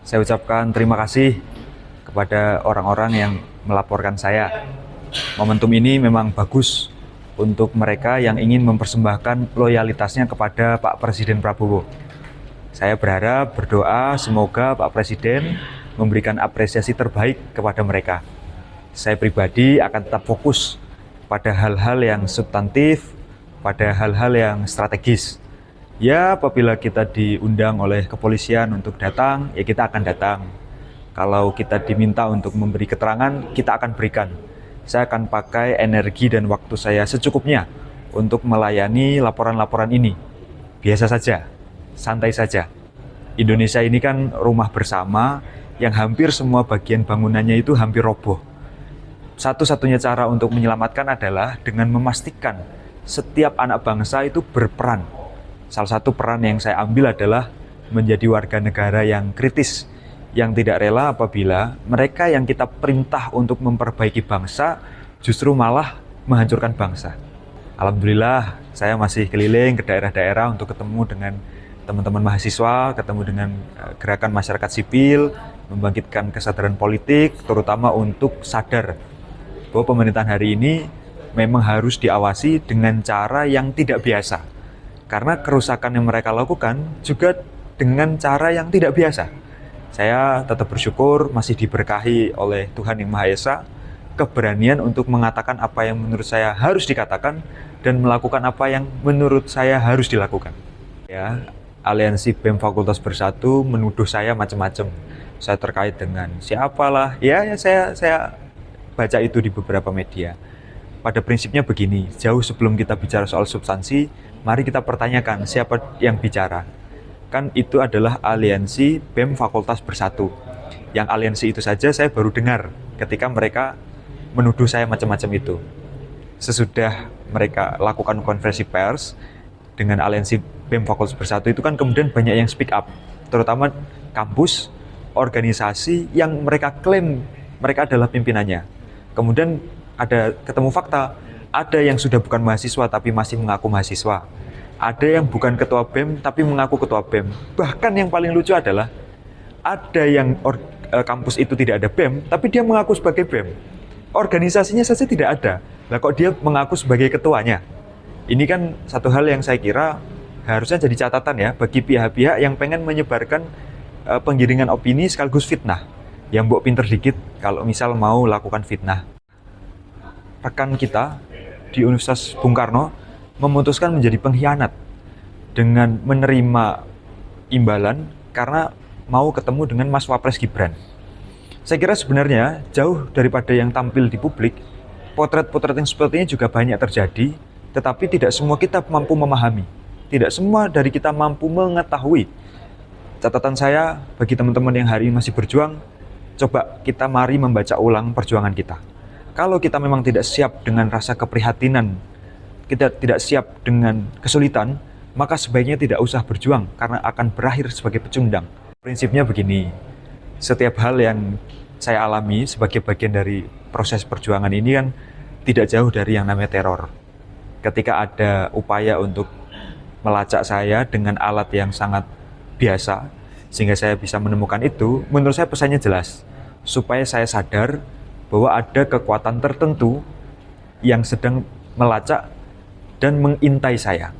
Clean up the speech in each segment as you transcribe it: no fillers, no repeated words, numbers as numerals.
Saya ucapkan terima kasih kepada orang-orang yang melaporkan saya. Momentum ini memang bagus untuk mereka yang ingin mempersembahkan loyalitasnya kepada Pak Presiden Prabowo. Saya berharap, berdoa, semoga Pak Presiden memberikan apresiasi terbaik kepada mereka. Saya pribadi akan tetap fokus pada hal-hal yang substantif, pada hal-hal yang strategis. Ya, apabila kita diundang oleh kepolisian untuk datang, ya kita akan datang. Kalau kita diminta untuk memberi keterangan, kita akan berikan. Saya akan pakai energi dan waktu saya secukupnya untuk melayani laporan-laporan ini. Biasa saja, santai saja. Indonesia ini kan rumah bersama yang hampir semua bagian bangunannya itu hampir roboh. Satu-satunya cara untuk menyelamatkan adalah dengan memastikan setiap anak bangsa itu berperan. Salah satu peran yang saya ambil adalah menjadi warga negara yang kritis, yang tidak rela apabila mereka yang kita perintah untuk memperbaiki bangsa justru malah menghancurkan bangsa. Alhamdulillah, saya masih keliling ke daerah-daerah untuk ketemu dengan teman-teman mahasiswa, ketemu dengan gerakan masyarakat sipil, membangkitkan kesadaran politik, terutama untuk sadar bahwa pemerintahan hari ini memang harus diawasi dengan cara yang tidak biasa. Karena kerusakan yang mereka lakukan juga dengan cara yang tidak biasa. Saya tetap bersyukur masih diberkahi oleh Tuhan Yang Maha Esa, keberanian untuk mengatakan apa yang menurut saya harus dikatakan dan melakukan apa yang menurut saya harus dilakukan. Ya, Aliansi BEM Fakultas Bersatu menuduh saya macam-macam. Saya terkait dengan siapalah. Ya saya baca itu di beberapa media. Pada prinsipnya begini, jauh sebelum kita bicara soal substansi, mari kita pertanyakan siapa yang bicara. Kan itu adalah aliansi BEM Fakultas Bersatu. Yang aliansi itu saja saya baru dengar ketika mereka menuduh saya macam-macam itu. Sesudah mereka lakukan konferensi pers dengan aliansi BEM Fakultas Bersatu itu kan kemudian banyak yang speak up, terutama kampus, organisasi yang mereka klaim mereka adalah pimpinannya. Kemudian ada ketemu fakta, ada yang sudah bukan mahasiswa tapi masih mengaku mahasiswa. Ada yang bukan ketua BEM tapi mengaku ketua BEM. Bahkan yang paling lucu adalah ada yang kampus itu tidak ada BEM tapi dia mengaku sebagai BEM. Organisasinya saja tidak ada. Lah kok dia mengaku sebagai ketuanya? Ini kan satu hal yang saya kira harusnya jadi catatan ya bagi pihak-pihak yang pengen menyebarkan penggiringan opini sekaligus fitnah. Yang mbok pinter dikit kalau misal mau lakukan fitnah. Rekan kita di Universitas Bung Karno memutuskan menjadi pengkhianat dengan menerima imbalan karena mau ketemu dengan Mas Wapres Gibran. Saya kira sebenarnya jauh daripada yang tampil di publik, potret-potret yang seperti ini juga banyak terjadi, tetapi tidak semua kita mampu memahami. Tidak semua dari kita mampu mengetahui. Catatan saya bagi teman-teman yang hari ini masih berjuang, coba kita mari membaca ulang perjuangan kita. Kalau kita memang tidak siap dengan rasa keprihatinan, kita tidak siap dengan kesulitan, maka sebaiknya tidak usah berjuang karena akan berakhir sebagai pecundang. Prinsipnya begini, setiap hal yang saya alami sebagai bagian dari proses perjuangan ini kan tidak jauh dari yang namanya teror. Ketika ada upaya untuk melacak saya dengan alat yang sangat biasa, sehingga saya bisa menemukan itu, menurut saya pesannya jelas, supaya saya sadar bahwa ada kekuatan tertentu yang sedang melacak dan mengintai saya.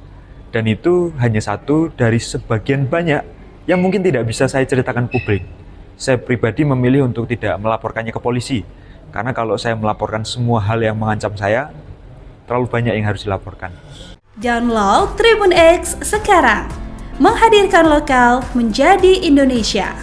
Dan itu hanya satu dari sebagian banyak yang mungkin tidak bisa saya ceritakan publik. Saya pribadi memilih untuk tidak melaporkannya ke polisi. Karena kalau saya melaporkan semua hal yang mengancam saya, terlalu banyak yang harus dilaporkan. Download Tribun X sekarang. Menghadirkan lokal menjadi Indonesia.